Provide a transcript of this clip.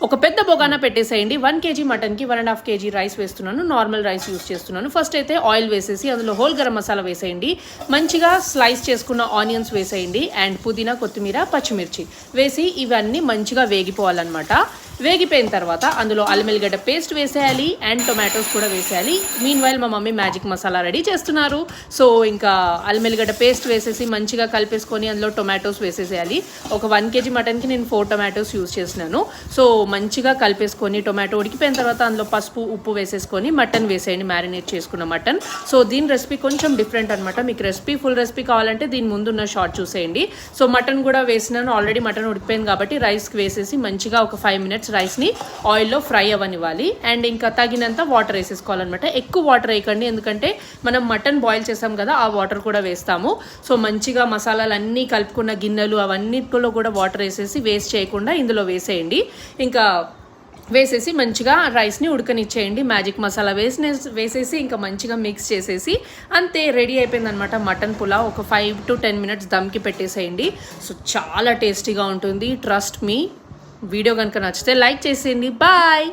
ఒక పెద్ద బొగాన పెట్టేసేయండి. 1 kg మటన్కి 1.5 kg రైస్ వేస్తున్నాను. నార్మల్ రైస్ యూస్ చేస్తున్నాను. ఫస్ట్ అయితే ఆయిల్ వేసేసి అందులో హోల్ గరం మసాలా వేసేయండి. మంచిగా స్లైస్ చేసుకున్న ఆనియన్స్ వేసేయండి అండ్ పుదీనా, కొత్తిమీర, పచ్చిమిర్చి వేసి ఇవన్నీ మంచిగా వేగిపోవాలన్నమాట. వేగిపోయిన తర్వాత అందులో అల్లం ఎల్లిగడ్డ పేస్ట్ వేసేయాలి అండ్ టొమాటోస్ కూడా వేసేయాలి. మీన్ వైల్ మా మమ్మీ మ్యాజిక్ మసాలా రెడీ చేస్తున్నారు. సో ఇంకా అల్లం ఎల్లిగడ్డ పేస్ట్ వేసేసి మంచిగా కలిపేసుకొని అందులో టొమాటోస్ వేసేసేయాలి. ఒక 1 kg మటన్కి నేను 4 టొమాటోస్ యూస్ చేసినాను. సో మంచిగా కలిపేసుకొని టొమాటో ఉడికిపోయిన తర్వాత అందులో పసుపు, ఉప్పు వేసేసుకొని మటన్ వేసేయండి, మ్యారినేట్ చేసుకున్న మటన్. సో దీని రెసిపీ కొంచెం డిఫరెంట్ అనమాట. మీకు ఫుల్ రెసిపీ కావాలంటే దీని ముందున్న షార్ట్ చూసేయండి. సో మటన్ కూడా వేసినాను. ఆల్రెడీ మటన్ ఉడికిపోయింది కాబట్టి రైస్కి వేసేసి మంచిగా ఒక 5 minutes రైస్ని ఆయిల్లో ఫ్రై అవ్వనివ్వాలి. అండ్ ఇంకా తగినంత వాటర్ వేసేసుకోవాలన్నమాట. ఎక్కువ వాటర్ వేయకండి, ఎందుకంటే మనం మటన్ బాయిల్ చేసాం కదా, ఆ వాటర్ కూడా వేస్తాము. సో మంచిగా మసాలాలు అన్నీ కలుపుకున్న గిన్నెలు అవన్నిటిలో కూడా వాటర్ వేసేసి వేస్ట్ చేయకుండా ఇందులో వేసేయండి. ఇంకా వేసేసి మంచిగా రైస్ని ఉడకనిచ్చేయండి. మ్యాజిక్ మసాలా వేసేసి ఇంకా మంచిగా మిక్స్ చేసేసి అంతే, రెడీ అయిపోయిందనమాట మటన్ పులావ్. ఒక 5 to 10 minutes దమ్కి పెట్టేసేయండి. సో చాలా టేస్టీగా ఉంటుంది. Trust me. వీడియో కనుక నచ్చితే లైక్ చేసేయండి. బాయ్.